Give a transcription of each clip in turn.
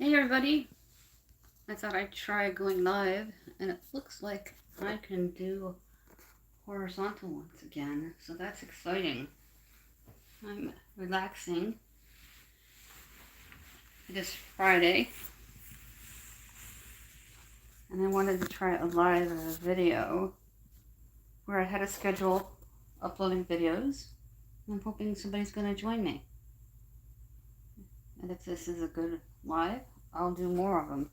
Hey everybody, I thought I'd try going live, and it looks like I can do horizontal ones again, so that's exciting. I'm relaxing. It is Friday, and I wanted to try a live video where I had a schedule uploading videos, and I'm hoping somebody's going to join me. And if this is a good live, I'll do more of them.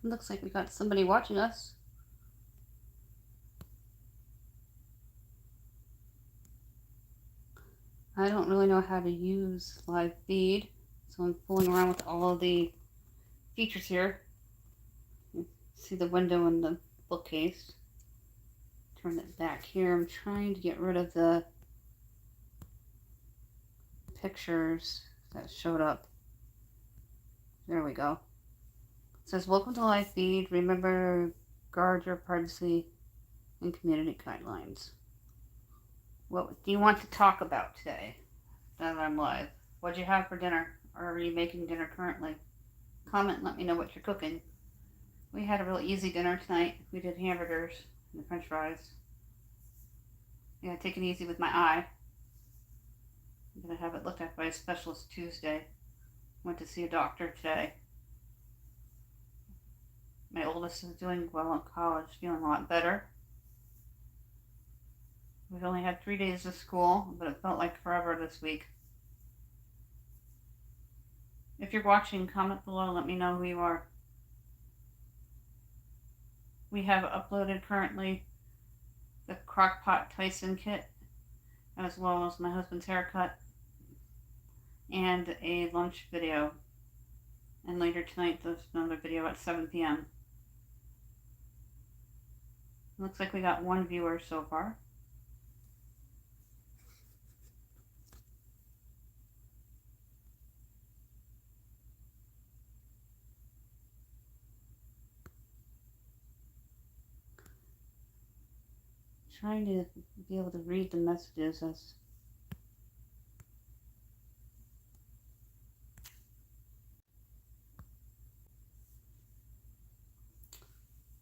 It looks like we got somebody watching us. I don't really know how to use live feed, so I'm fooling around with all of the features here. See the window and the bookcase. Turn it back here. I'm trying to get rid of the pictures that showed up. There we go. It says, welcome to live feed. Remember, guard your privacy and community guidelines. What do you want to talk about today that I'm live? What'd you have for dinner? Or are you making dinner currently? Comment and let me know what you're cooking. We had a real easy dinner tonight. We did hamburgers and french fries. Yeah, take it easy with my eye. I'm going to have it looked at by a specialist Tuesday. Went to see a doctor today. My oldest is doing well in college, feeling a lot better. We've only had 3 days of school, but it felt like forever this week. If you're watching, comment below, let me know who you are. We have uploaded currently the Crockpot Tyson kit, as well as my husband's haircut, and a lunch video. And later tonight, there's another video at 7 p.m. Looks like we got 1 viewer so far. Trying to be able to read the messages as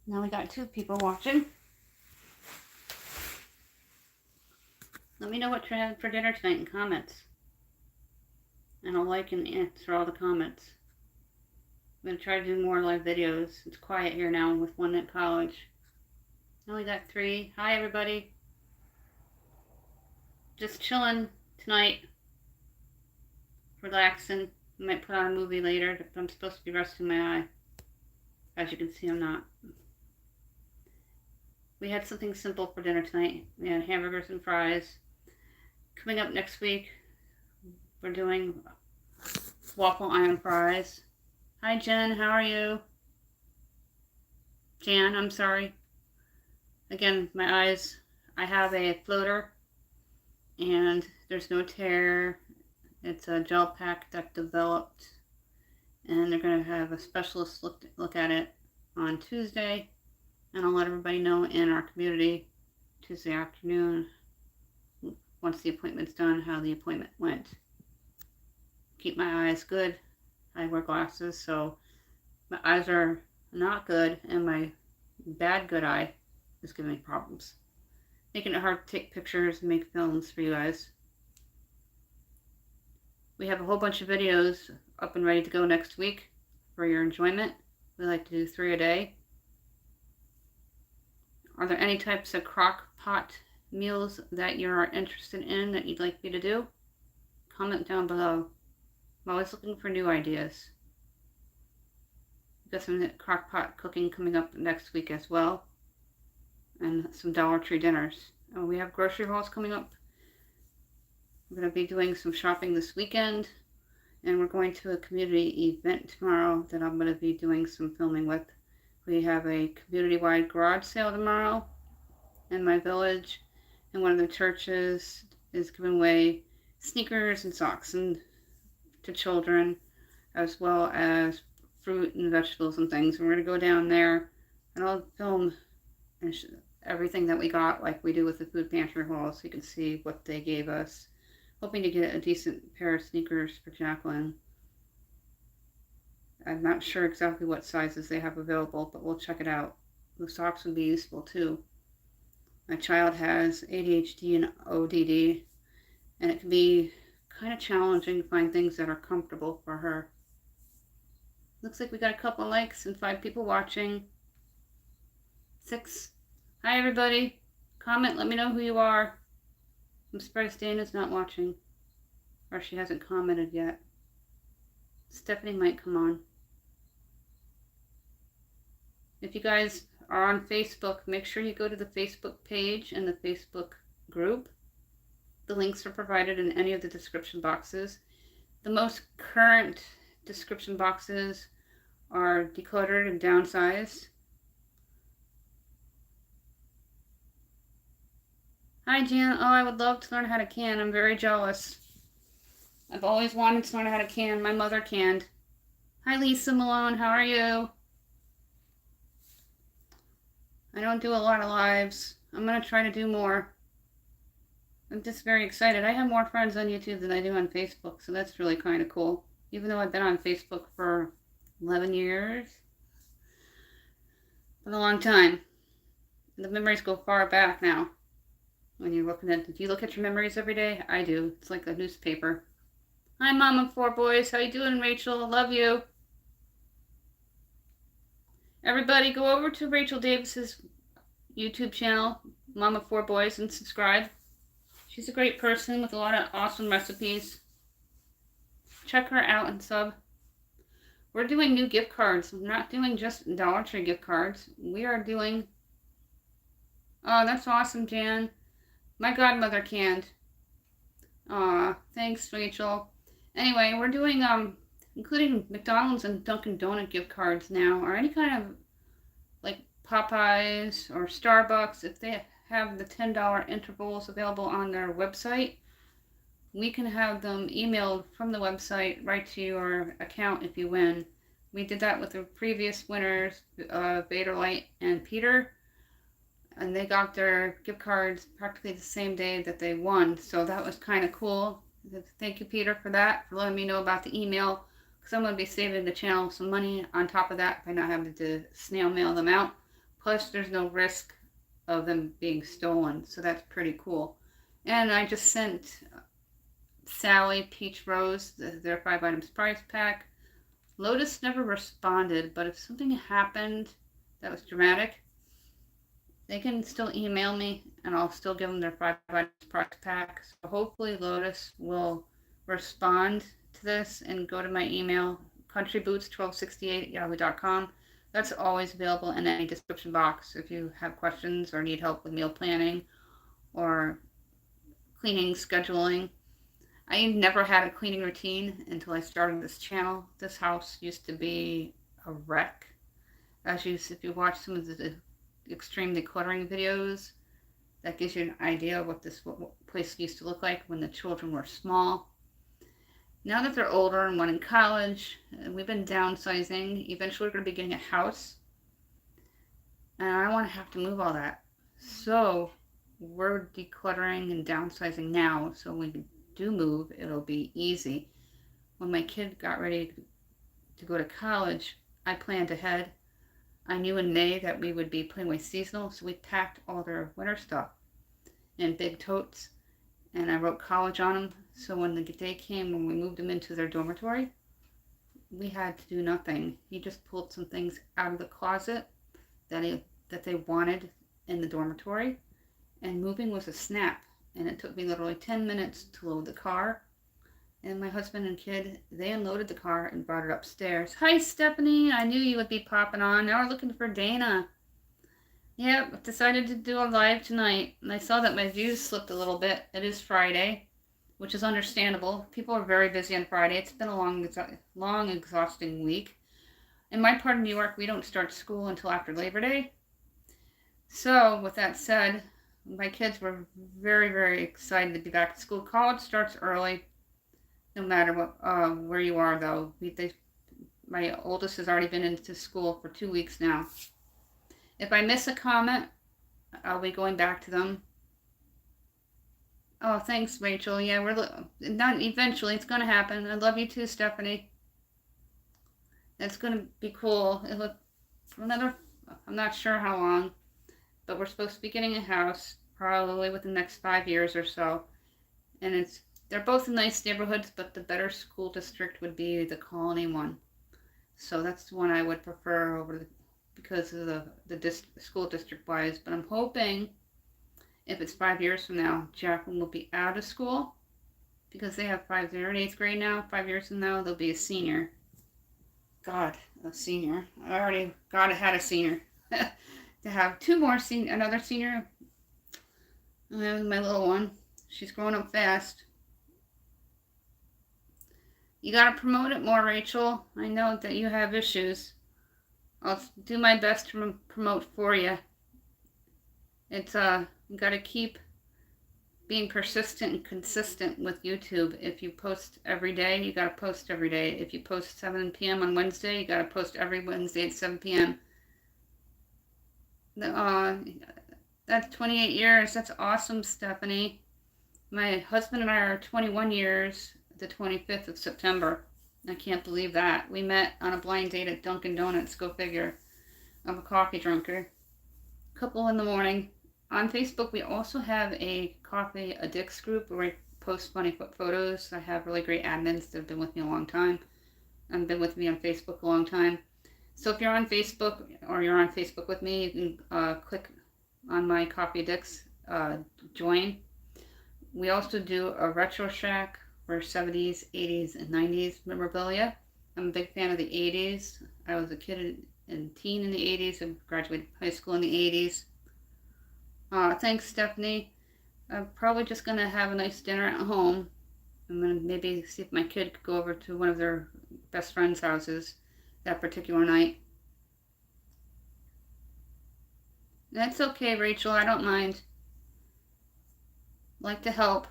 now we got 2 people watching. Let me know what you're having for dinner tonight in comments. And I'll like and answer all the comments. I'm going to try to do more live videos. It's quiet here now with one at college. I only got 3. Hi everybody. Just chilling tonight. Relaxing. I might put on a movie later, but I'm supposed to be resting my eye. As you can see, I'm not. We had something simple for dinner tonight. We had hamburgers and fries. Coming up next week, we're doing waffle iron fries. Hi Jen, how are you? Jan, I'm sorry. Again, my eyes, I have a floater and there's no tear. It's a gel pack that developed, and they're going to have a specialist look at it on Tuesday, and I'll let everybody know in our community Tuesday afternoon, once the appointment's done, how the appointment went. Keep my eyes good. I wear glasses, so my eyes are not good, and my bad good eye is giving me problems. Making it hard to take pictures and make films for you guys. We have a whole bunch of videos up and ready to go next week for your enjoyment. We like to do 3 a day. Are there any types of crock pot meals that you're interested in that you'd like me to do? Comment down below. I'm always looking for new ideas. Got some crock pot cooking coming up next week as well. And some Dollar Tree dinners. We have grocery hauls coming up. We're going to be doing some shopping this weekend. And we're going to a community event tomorrow that I'm going to be doing some filming with. We have a community-wide garage sale tomorrow in my village. And one of the churches is giving away sneakers and socks to children, as well as fruit and vegetables and things. And we're going to go down there and I'll film everything that we got, like we do with the food pantry haul, so you can see what they gave us. Hoping to get a decent pair of sneakers for Jacqueline. I'm not sure exactly what sizes they have available, but we'll check it out. The socks would be useful too. My child has ADHD and ODD, and it can be kind of challenging to find things that are comfortable for her. Looks like we got a couple likes and 5 people watching. 6. Hi everybody. Comment, let me know who you are. I'm surprised Dana's not watching, or she hasn't commented yet. Stephanie might come on. If you guys are on Facebook, make sure you go to the Facebook page and the Facebook group. The links are provided in any of the description boxes. The most current description boxes are decluttered and downsized. Hi Jan, oh I would love to learn how to can. I'm very jealous. I've always wanted to learn how to can. My mother canned. Hi Lisa Malone, how are you? I don't do a lot of lives. I'm going to try to do more. I'm just very excited. I have more friends on YouTube than I do on Facebook, so that's really kind of cool. Even though I've been on Facebook for 11 years. Been a long time. The memories go far back now. When you're looking at, do you look at your memories every day? I do. It's like a newspaper. Hi, Mom of 4 boys. How you doing, Rachel? Love you. Everybody, go over to Rachel Davis's YouTube channel, Mom of 4 boys, and subscribe. She's a great person with a lot of awesome recipes. Check her out and sub. We're doing new gift cards. We're not doing just Dollar Tree gift cards. We are doing... Oh, that's awesome, Jan. My godmother canned. Aw, thanks, Rachel. Anyway, we're doing, including McDonald's and Dunkin' Donut gift cards now, or any kind of, like, Popeyes or Starbucks. If they have the $10 intervals available on their website, we can have them emailed from the website right to your account if you win. We did that with the previous winners, Vaderlight and Peter. And they got their gift cards practically the same day that they won. So that was kind of cool. Thank you, Peter, for that, for letting me know about the email. Because I'm going to be saving the channel some money on top of that by not having to snail mail them out. Plus, there's no risk of them being stolen. So that's pretty cool. And I just sent Sally Peach Rose their 5 items prize pack. Lotus never responded, but if something happened that was dramatic, they can still email me, and I'll still give them their 5 items prize pack. So hopefully Lotus will respond to this and go to my email, countryboots1268@yahoo.com. That's always available in any description box if you have questions or need help with meal planning or cleaning, scheduling. I never had a cleaning routine until I started this channel. This house used to be a wreck. If you watch some of the extreme decluttering videos, that gives you an idea of what this place used to look like when the children were small. Now that they're older and one in college, we've been downsizing. Eventually we're going to be getting a house, and I don't want to have to move all that. So we're decluttering and downsizing now, so when we do move, it'll be easy. When my kid got ready to go to college, I planned ahead. I knew in May that we would be putting away seasonal, so we packed all their winter stuff in big totes, and I wrote college on them. So when the day came when we moved them into their dormitory, we had to do nothing. He just pulled some things out of the closet that they wanted in the dormitory, and moving was a snap. And it took me literally 10 minutes to load the car And my husband and kid, they unloaded the car and brought it upstairs. Hi, Stephanie. I knew you would be popping on. Now we're looking for Dana. Yep, decided to do a live tonight. And I saw that my views slipped a little bit. It is Friday, which is understandable. People are very busy on Friday. It's been a long, exhausting week. In my part of New York, we don't start school until after Labor Day. So, with that said, my kids were very, very excited to be back at school. College starts early, no matter what where you are, though. My oldest has already been into school for 2 weeks now. If I miss a comment, I'll be going back to them. Oh, thanks, Rachel. Yeah, not eventually. It's going to happen. I love you too, Stephanie. It's going to be cool. I'm not sure how long, but we're supposed to be getting a house probably within the next 5 years or so. And they're both in nice neighborhoods, but the better school district would be the Colony one. So that's the one I would prefer because of the school district wise. But I'm hoping if it's 5 years from now, Jacqueline will be out of school because they're in 8th grade now. 5 years from now, they'll be a senior. God, a senior. I already had a senior. To have two more another senior. My little one. She's growing up fast. You gotta promote it more, Rachel. I know that you have issues. I'll do my best to promote for you. You gotta keep being persistent and consistent with YouTube. If you post every day, you gotta post every day. If you post 7 p.m. on Wednesday, you gotta post every Wednesday at 7 p.m. That's 28 years. That's awesome, Stephanie. My husband and I are 21 years, the 25th of September. I can't believe that. We met on a blind date at Dunkin' Donuts, go figure. I'm a coffee drinker. Couple in the morning. On Facebook, we also have a Coffee Addicts group where we post funny photos. I have really great admins that have been with me a long time and been with me on Facebook a long time. So if you're on Facebook or you're on Facebook with me, you can click on my Coffee Addicts, join. We also do a Retro Shack for 70s, 80s, and 90s memorabilia. I'm a big fan of the 80s. I was a kid and teen in the 80s and graduated high school in the 80s. Thanks, Stephanie. I'm probably just going to have a nice dinner at home. I'm going to maybe see if my kid could go over to one of their best friends' houses that particular night. That's okay, Rachel. I don't mind. Like to help.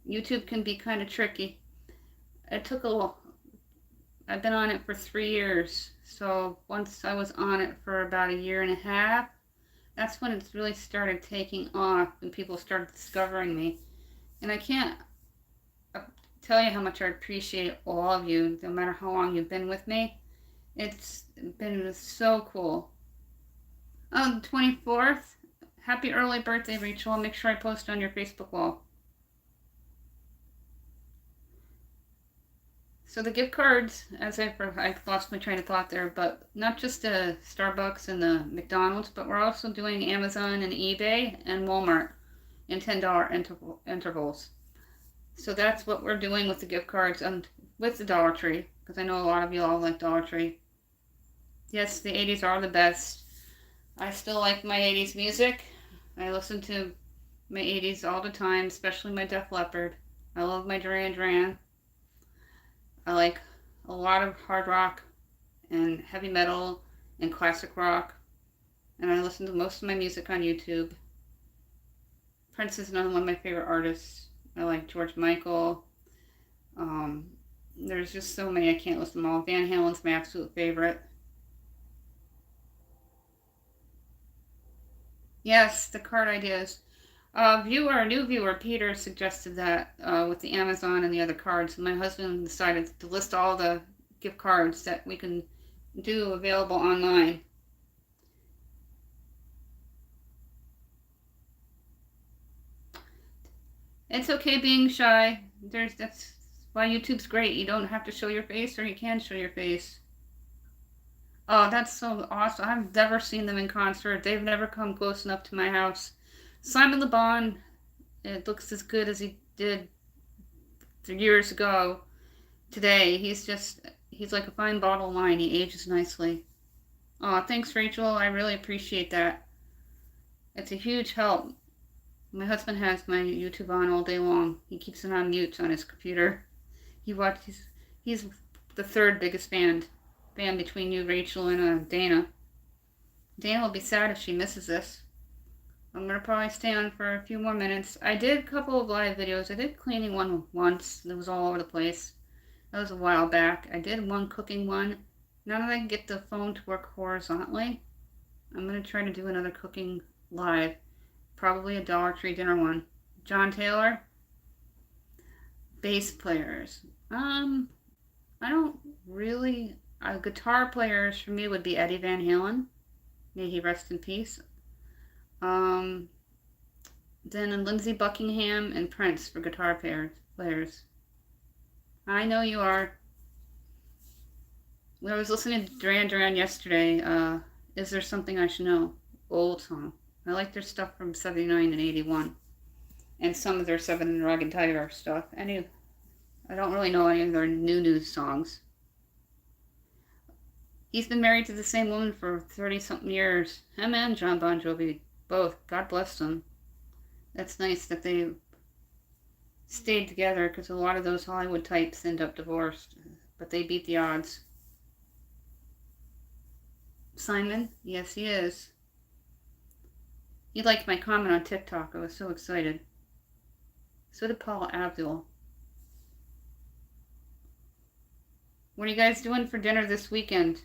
YouTube can be kind of tricky. It took a while. I've been on it for 3 years. So once I was on it for about 1.5 years, that's when it's really started taking off and people started discovering me. And I can't tell you how much I appreciate all of you, no matter how long you've been with me. It's been so cool. On the 24th, happy early birthday, Rachel. I'll make sure I post on your Facebook wall. So the gift cards, I lost my train of thought there, but not just the Starbucks and the McDonald's, but we're also doing Amazon and eBay and Walmart in $10 intervals. So that's what we're doing with the gift cards and with the Dollar Tree, because I know a lot of you all like Dollar Tree. Yes, the 80s are the best. I still like my 80s music. I listen to my 80s all the time, especially my Def Leppard. I love my Duran Duran. I like a lot of hard rock and heavy metal and classic rock. And I listen to most of my music on YouTube. Prince is another one of my favorite artists. I like George Michael. There's just so many, I can't list them all. Van Halen's my absolute favorite. Yes, the card ideas. A new viewer, Peter, suggested that with the Amazon and the other cards. My husband decided to list all the gift cards that we can do available online. It's okay being shy. That's why YouTube's great. You don't have to show your face, or you can show your face. Oh, that's so awesome. I've never seen them in concert. They've never come close enough to my house. Simon Le Bon, it looks as good as he did years ago today. He's like a fine bottle of wine. He ages nicely. Oh, thanks, Rachel. I really appreciate that. It's a huge help. My husband has my YouTube on all day long. He keeps it on mute on his computer. He's the third biggest fan between you, Rachel, and Dana. Dana will be sad if she misses this. I'm going to probably stay on for a few more minutes. I did a couple of live videos. I did cleaning one once. It was all over the place. That was a while back. I did one cooking one. Now that I can get the phone to work horizontally, I'm going to try to do another cooking live. Probably a Dollar Tree dinner one. John Taylor? Bass players. I don't really... guitar players for me would be Eddie Van Halen. May he rest in peace. Then Lindsey Buckingham and Prince for guitar players. I know you are. When I was listening to Duran Duran yesterday, Is There Something I Should Know? Old song. I like their stuff from 79 and 81. And some of their Seven and Ragged Tiger stuff. I don't really know any of their new songs. He's been married to the same woman for 30-something years. Him and John Bon Jovi, both. God bless them. That's nice that they stayed together, because a lot of those Hollywood types end up divorced. But they beat the odds. Simon? Yes, he is. He liked my comment on TikTok. I was so excited. So did Paula Abdul. What are you guys doing for dinner this weekend?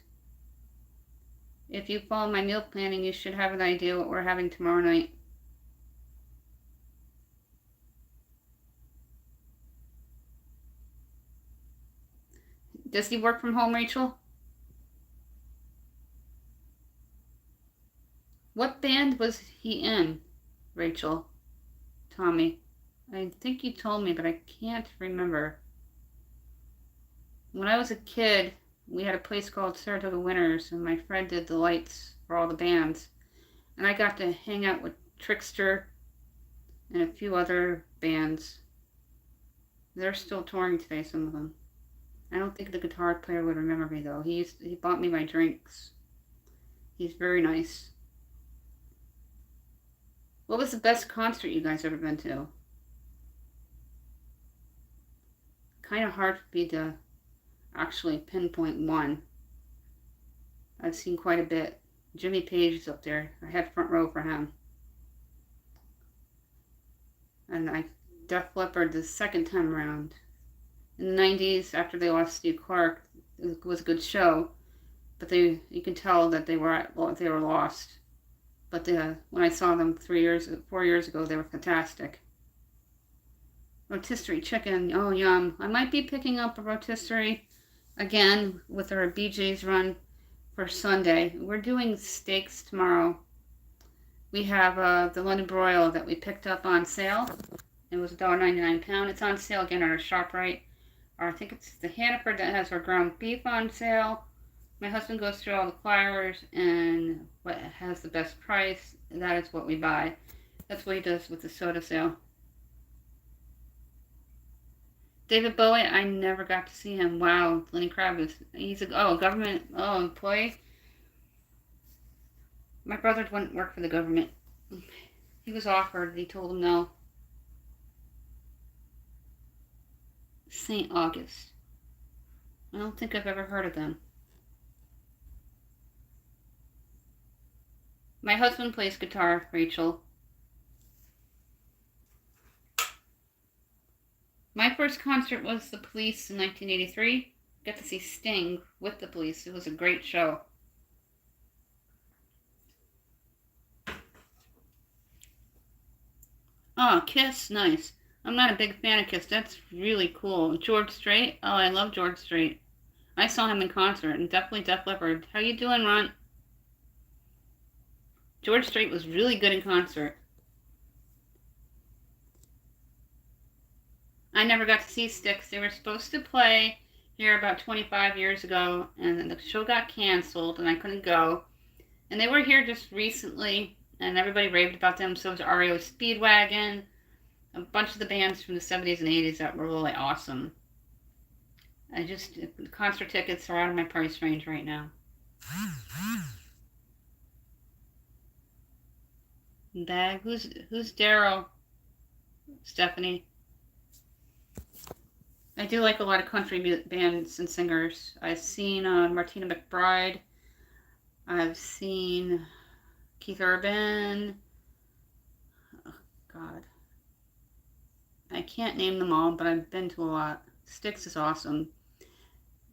If you follow my meal planning, you should have an idea what we're having tomorrow night. Does he work from home, Rachel? What band was he in, Rachel? Tommy? I think you told me, but I can't remember. When I was a kid, we had a place called Saratoga Winters, and my friend did the lights for all the bands. And I got to hang out with Trickster and a few other bands. They're still touring today, some of them. I don't think the guitar player would remember me, though. He bought me my drinks. He's very nice. What was the best concert you guys ever been to? Kind of hard for me to actually pinpoint one. I've seen quite a bit. Jimmy Page is up there. I had front row for him. And Def Leppard the second time around. In the 90s, after they lost Steve Clark, it was a good show, but you can tell that they were lost. But when I saw them 4 years ago, they were fantastic. Rotisserie chicken, oh yum! I might be picking up a rotisserie again with our BJ's run for Sunday. We're doing steaks tomorrow. We have the London broil that we picked up on sale. It was $1.99 a pound. It's on sale again at our ShopRite. Or I think it's the Hannaford that has our ground beef on sale. My husband goes through all the flyers and what has the best price. And that is what we buy. That's what he does with the soda sale. David Bowie, I never got to see him. Wow, Lenny Kravitz. He's a government employee. My brother wouldn't work for the government. He was offered. He told him no. St. August. I don't think I've ever heard of them. My husband plays guitar, Rachel. My first concert was The Police in 1983. Got to see Sting with The Police. It was a great show. Oh, Kiss, nice. I'm not a big fan of Kiss. That's really cool. George Strait. Oh, I love George Strait. I saw him in concert, and definitely Def Leppard. How you doing, Ron? George Strait was really good in concert. I never got to see Styx. They were supposed to play here about 25 years ago, and then the show got canceled, and I couldn't go. And they were here just recently, and everybody raved about them. So was REO Speedwagon. a bunch of the bands from the 70s and 80s that were really awesome. Concert tickets are out of my price range right now. Bag, who's Daryl? Stephanie. I do like a lot of country bands and singers. I've seen Martina McBride. I've seen Keith Urban. Oh, God. I can't name them all, but I've been to a lot. Styx is awesome.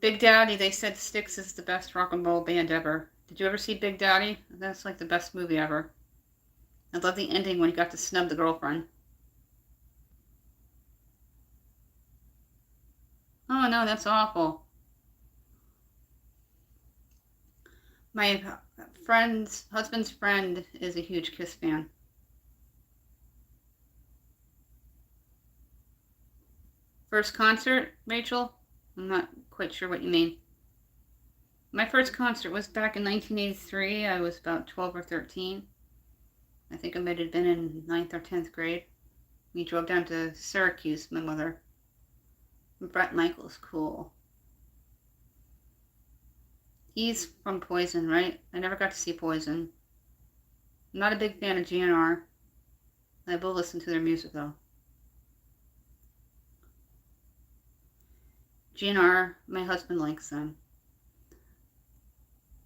Big Daddy, they said Styx is the best rock and roll band ever. Did you ever see Big Daddy? That's like the best movie ever. I love the ending when he got to snub the girlfriend. Oh no, that's awful. My husband's friend is a huge Kiss fan. First concert, Rachel? I'm not quite sure what you mean. My first concert was back in 1983. I was about 12 or 13. I think I might have been in 9th or 10th grade. We drove down to Syracuse, my mother. Bret Michaels, cool. He's from Poison, right? I never got to see Poison. I'm not a big fan of GNR. I will listen to their music, though. GNR, my husband likes them.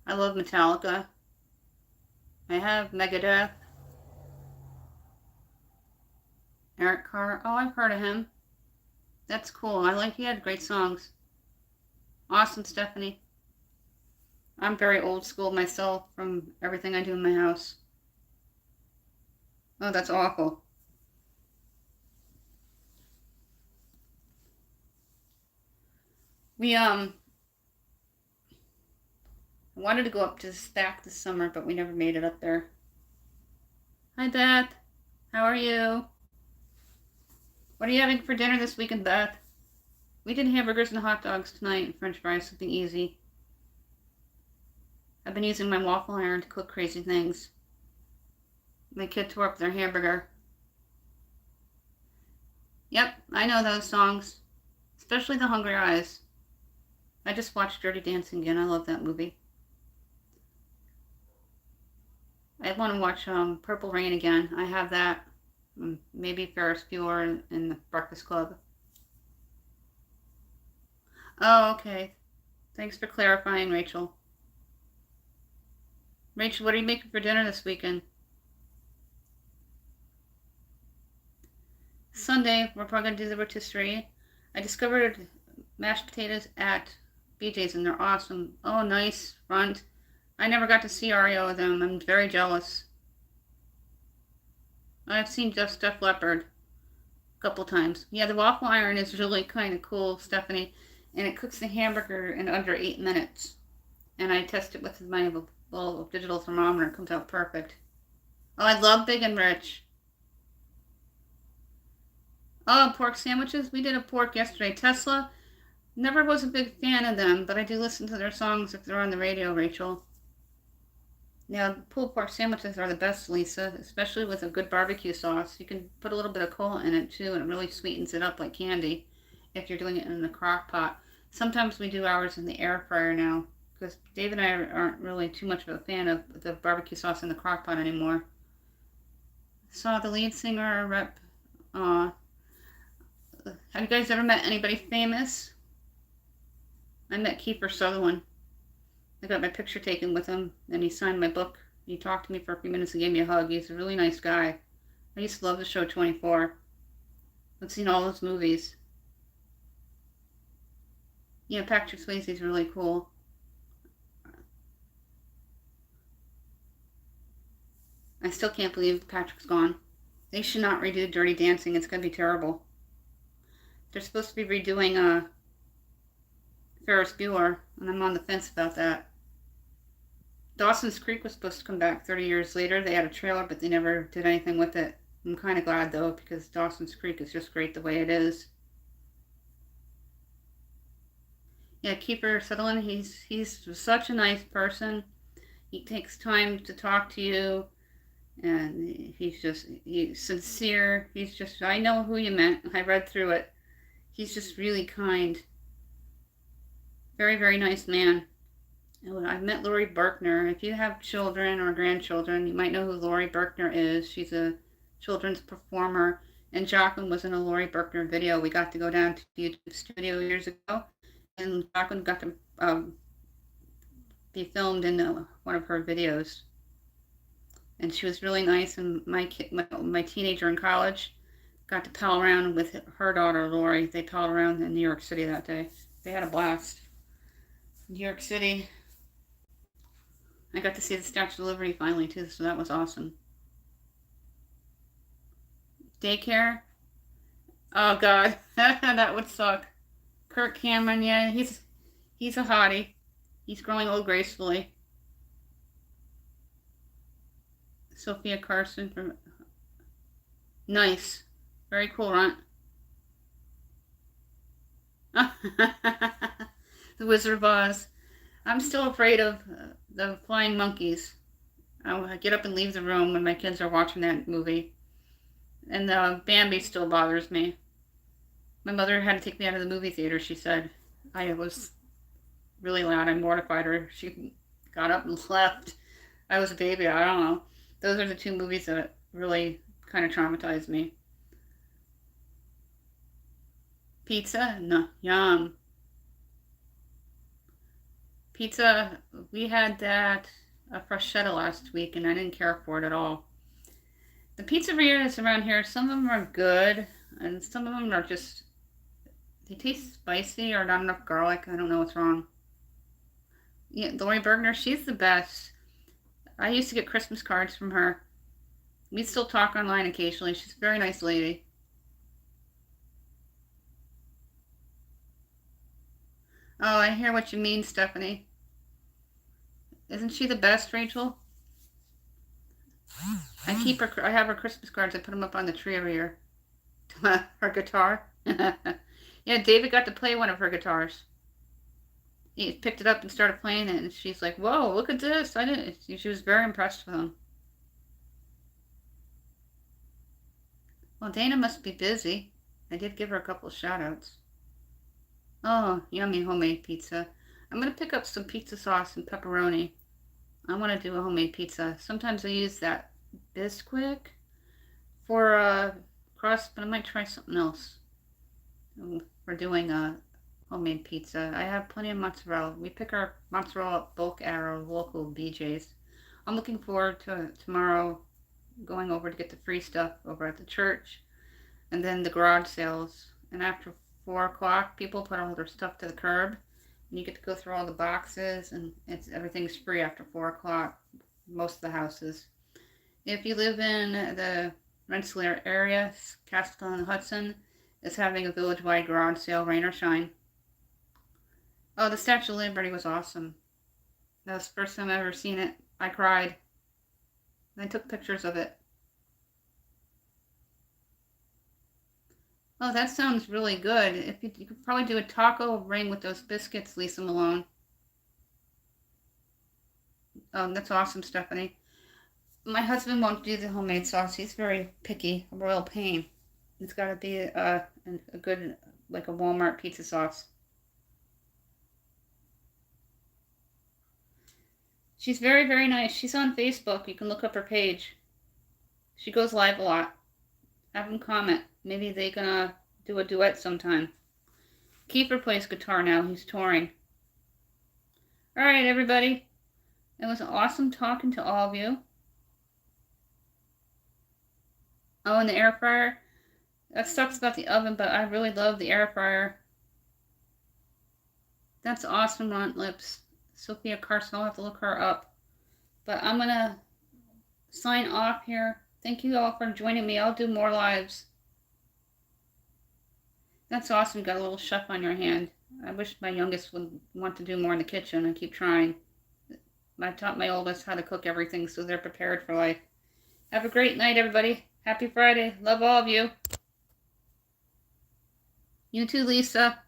I love Metallica. I have Megadeth. Eric Carr. Oh, I've heard of him. That's cool. He had great songs. Awesome, Stephanie. I'm very old school myself from everything I do in my house. Oh, that's awful. We wanted to go up to SPAC this summer, but we never made it up there. Hi, Beth. How are you? What are you having for dinner this weekend, Beth? We did hamburgers and hot dogs tonight and french fries, something easy. I've been using my waffle iron to cook crazy things. My kid tore up their hamburger. Yep, I know those songs. Especially The Hungry Eyes. I just watched Dirty Dancing again. I love that movie. I want to watch Purple Rain again. I have that. Maybe Ferris Bueller in the Breakfast Club. Oh, okay. Thanks for clarifying, Rachel. Rachel, what are you making for dinner this weekend? Sunday, we're probably going to do the rotisserie. I discovered mashed potatoes at BJ's and they're awesome. Oh, nice front. I never got to see Ario with them. I'm very jealous. I've seen just Def Leppard a couple times. Yeah, the waffle iron is really kind of cool, Stephanie, and it cooks the hamburger in under 8 minutes. And I test it with my little digital thermometer. It comes out perfect. Oh, I love Big and Rich. Oh, pork sandwiches? We did a pork yesterday. Tesla, never was a big fan of them, but I do listen to their songs if they're on the radio, Rachel. Now, pulled pork sandwiches are the best, Lisa, especially with a good barbecue sauce. You can put a little bit of cola in it, too, and it really sweetens it up like candy if you're doing it in the crock pot. Sometimes we do ours in the air fryer now, because Dave and I aren't really too much of a fan of the barbecue sauce in the crock pot anymore. Saw the lead singer, Rep. Have you guys ever met anybody famous? I met Kiefer Sutherland. I got my picture taken with him, and he signed my book. He talked to me for a few minutes and gave me a hug. He's a really nice guy. I used to love the show 24. I've seen all those movies. Yeah, Patrick Swayze's really cool. I still can't believe Patrick's gone. They should not redo Dirty Dancing. It's going to be terrible. They're supposed to be redoing Ferris Bueller, and I'm on the fence about that. Dawson's Creek was supposed to come back 30 years later. They had a trailer, but they never did anything with it. I'm kind of glad, though, because Dawson's Creek is just great the way it is. Yeah, Kiefer Sutherland, he's such a nice person. He takes time to talk to you. And he's sincere. I know who you meant. I read through it. He's just really kind. Very, very nice man. I've met Lori Berkner. If you have children or grandchildren, you might know who Lori Berkner is. She's a children's performer. And Jacqueline was in a Lori Berkner video. We got to go down to the YouTube studio years ago. And Jacqueline got to be filmed in one of her videos. And she was really nice. And my teenager in college got to pal around with her daughter, Lori. They palled around in New York City that day. They had a blast. New York City. I got to see the Statue of Liberty finally, too, so that was awesome. Daycare? Oh, God. That would suck. Kirk Cameron, yeah, he's a hottie. He's growing old gracefully. Sophia Carson from... Nice. Very cool, right? The Wizard of Oz. I'm still afraid of the flying monkeys. I get up and leave the room when my kids are watching that movie. And Bambi still bothers me. My mother had to take me out of the movie theater, she said. I was really loud. I mortified her. She got up and left. I was a baby. I don't know. Those are the two movies that really kind of traumatized me. Pizza? No. Yum. Pizza, we had that a prosciutto last week, and I didn't care for it at all. The pizzerias around here, some of them are good, and some of them are just, they taste spicy or not enough garlic. I don't know what's wrong. Yeah, Lori Bergner, she's the best. I used to get Christmas cards from her. We still talk online occasionally. She's a very nice lady. Oh, I hear what you mean, Stephanie. Isn't she the best, Rachel? I have her Christmas cards. I put them up on the tree every year. Her guitar. Yeah, David got to play one of her guitars. He picked it up and started playing it, and she's like, "Whoa, look at this!" I didn't. She was very impressed with him. Well, Dana must be busy. I did give her a couple of shout-outs. Oh, yummy homemade pizza. I'm gonna pick up some pizza sauce and pepperoni. I want to do a homemade pizza. Sometimes I use that Bisquick for crust, but I might try something else for doing a homemade pizza. I have plenty of mozzarella. We pick our mozzarella up bulk at our local BJ's. I'm looking forward to tomorrow going over to get the free stuff over at the church, and then the garage sales. And after 4 o'clock, people put all their stuff to the curb, and you get to go through all the boxes, and everything's free after 4 o'clock, most of the houses. If you live in the Rensselaer area, Castleton-Hudson is having a village-wide garage sale, rain or shine. Oh, the Statue of Liberty was awesome. That was the first time I've ever seen it. I cried. And I took pictures of it. Oh, that sounds really good. If you could probably do a taco ring with those biscuits, Lisa Malone. Oh, that's awesome, Stephanie. My husband won't do the homemade sauce. He's very picky, a royal pain. It's got to be a good, like a Walmart pizza sauce. She's very, very nice. She's on Facebook. You can look up her page. She goes live a lot. Have them comment. Maybe they gonna do a duet sometime. Kiefer plays guitar now. He's touring. All right, everybody. It was awesome talking to all of you. Oh, and the air fryer. That sucks about the oven, but I really love the air fryer. That's awesome, Ron Lips. Sophia Carson, I'll have to look her up. But I'm going to sign off here. Thank you all for joining me. I'll do more lives. That's awesome. You got a little chef on your hand. I wish my youngest would want to do more in the kitchen. I keep trying. I taught my oldest how to cook everything so they're prepared for life. Have a great night, everybody. Happy Friday. Love all of you. You too, Lisa.